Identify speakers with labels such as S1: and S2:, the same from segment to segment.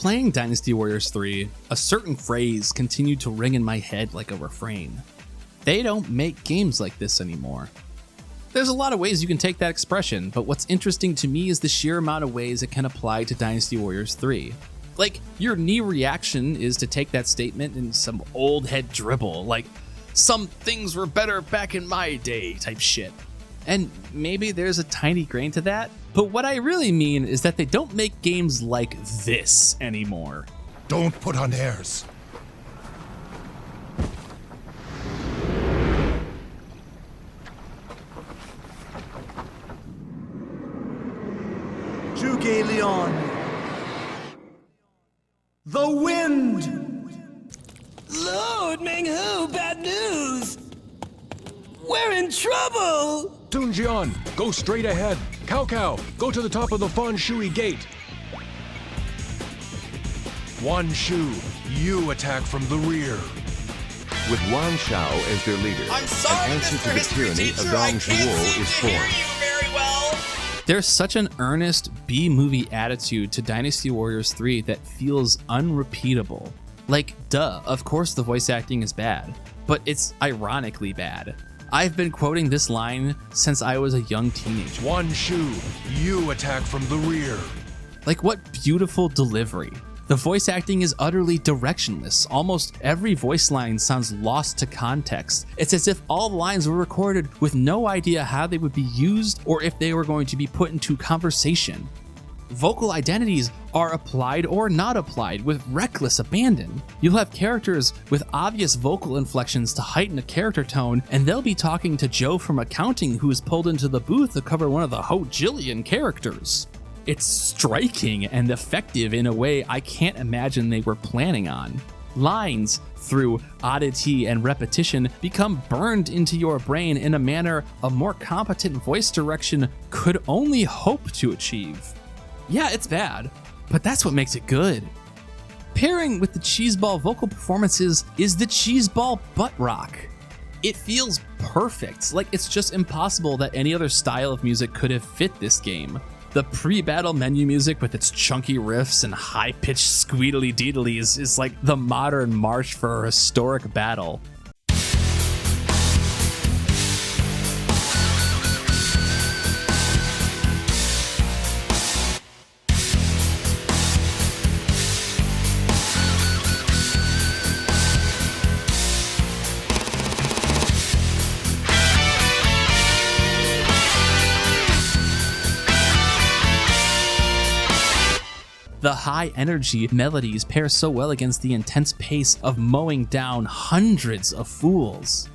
S1: playing Dynasty Warriors 3, a certain phrase continued to ring in my head like a refrain. They don't make games like this anymore. There's a lot of ways you can take that expression, but what's interesting to me is the sheer amount of ways it can apply to Dynasty Warriors 3. Like, your knee reaction is to take that statement in some old head dribble, like, some things were better back in my day type shit. And maybe there's a tiny grain to that, but what I really mean is that they don't make games like this anymore.
S2: Don't put on airs.
S3: Zhuge Liang. The wind!
S4: Lord Menghu, bad news! We're in trouble!
S5: Tunjian, go straight ahead. Cao Cao, go to the top of the Fan Shui gate. Wan Shu, you attack from the rear.
S6: With Wang Shao as their leader,
S4: I'm sorry,
S6: an answer
S4: Mr.
S6: to the
S4: History
S6: tyranny
S4: Teacher,
S6: of Dong
S4: I can't
S6: Zhuo
S4: seem
S6: is
S4: to hear
S6: formed.
S4: you very well.
S1: There's such an earnest B-movie attitude to Dynasty Warriors 3 that feels unrepeatable. Like, duh, of course the voice acting is bad, but it's ironically bad. I've been quoting this line since I was a young teenager.
S5: Wan Shu, you attack from the rear.
S1: Like, what beautiful delivery. The voice acting is utterly directionless. Almost every voice line sounds lost to context. It's as if all the lines were recorded with no idea how they would be used or if they were going to be put into conversation. Vocal identities are applied or not applied with reckless abandon. You'll have characters with obvious vocal inflections to heighten a character tone, and they'll be talking to Joe from accounting who is pulled into the booth to cover one of the Ho-Jillian characters. It's striking and effective in a way I can't imagine they were planning on. Lines, through oddity and repetition, become burned into your brain in a manner a more competent voice direction could only hope to achieve. Yeah, it's bad, but that's what makes it good. Pairing with the Cheeseball vocal performances is the Cheeseball butt rock. It feels perfect, like it's just impossible that any other style of music could have fit this game. The pre-battle menu music with its chunky riffs and high-pitched squeedly-deedlies is like the modern march for a historic battle. The high-energy melodies pair so well against the intense pace of mowing down hundreds of fools.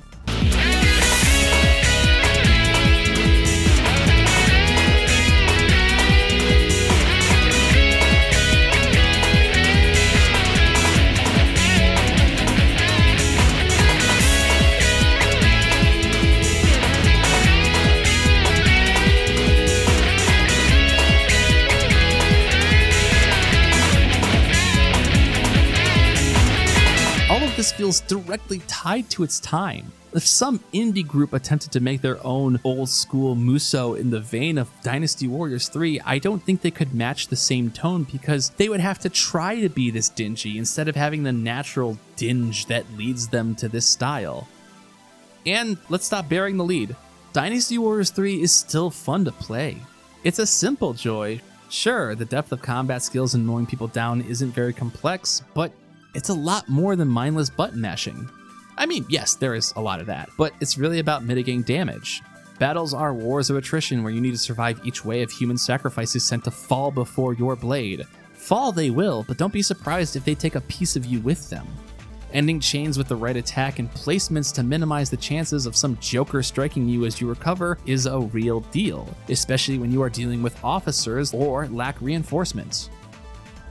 S1: This feels directly tied to its time. If some indie group attempted to make their own old school Muso in the vein of Dynasty Warriors 3, I don't think they could match the same tone because they would have to try to be this dingy instead of having the natural dinge that leads them to this style. And let's stop bearing the lead. Dynasty Warriors 3 is still fun to play. It's a simple joy. Sure, the depth of combat skills and mowing people down isn't very complex, but it's a lot more than mindless button mashing. I mean, yes, there is a lot of that, but it's really about mitigating damage. Battles are wars of attrition where you need to survive each wave of human sacrifices sent to fall before your blade. Fall they will, but don't be surprised if they take a piece of you with them. Ending chains with the right attack and placements to minimize the chances of some joker striking you as you recover is a real deal, especially when you are dealing with officers or lack reinforcements.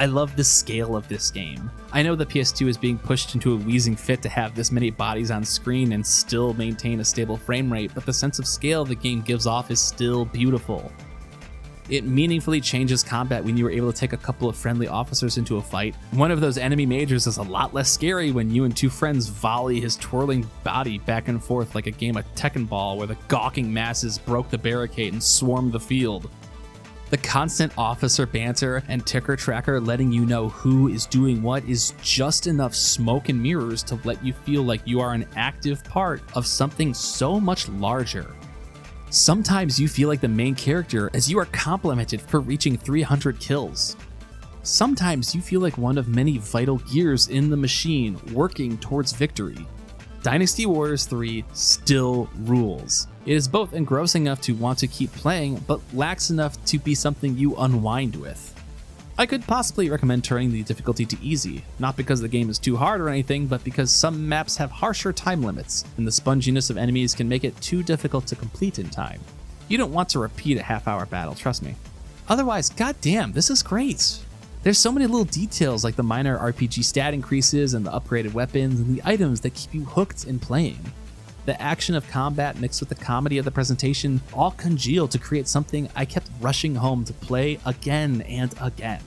S1: I love the scale of this game. I know the PS2 is being pushed into a wheezing fit to have this many bodies on screen and still maintain a stable frame rate, but the sense of scale the game gives off is still beautiful. It meaningfully changes combat when you are able to take a couple of friendly officers into a fight. One of those enemy majors is a lot less scary when you and two friends volley his twirling body back and forth like a game of Tekken Ball where the gawking masses broke the barricade and swarmed the field. The constant officer banter and ticker tracker letting you know who is doing what is just enough smoke and mirrors to let you feel like you are an active part of something so much larger. Sometimes you feel like the main character as you are complimented for reaching 300 kills. Sometimes you feel like one of many vital gears in the machine working towards victory. Dynasty Warriors 3 still rules. It is both engrossing enough to want to keep playing, but lacks enough to be something you unwind with. I could possibly recommend turning the difficulty to easy, not because the game is too hard or anything, but because some maps have harsher time limits, and the sponginess of enemies can make it too difficult to complete in time. You don't want to repeat a half-hour battle, trust me. Otherwise, goddamn, this is great. There's so many little details like the minor RPG stat increases and the upgraded weapons and the items that keep you hooked in playing. The action of combat mixed with the comedy of the presentation all congeal to create something I kept rushing home to play again and again.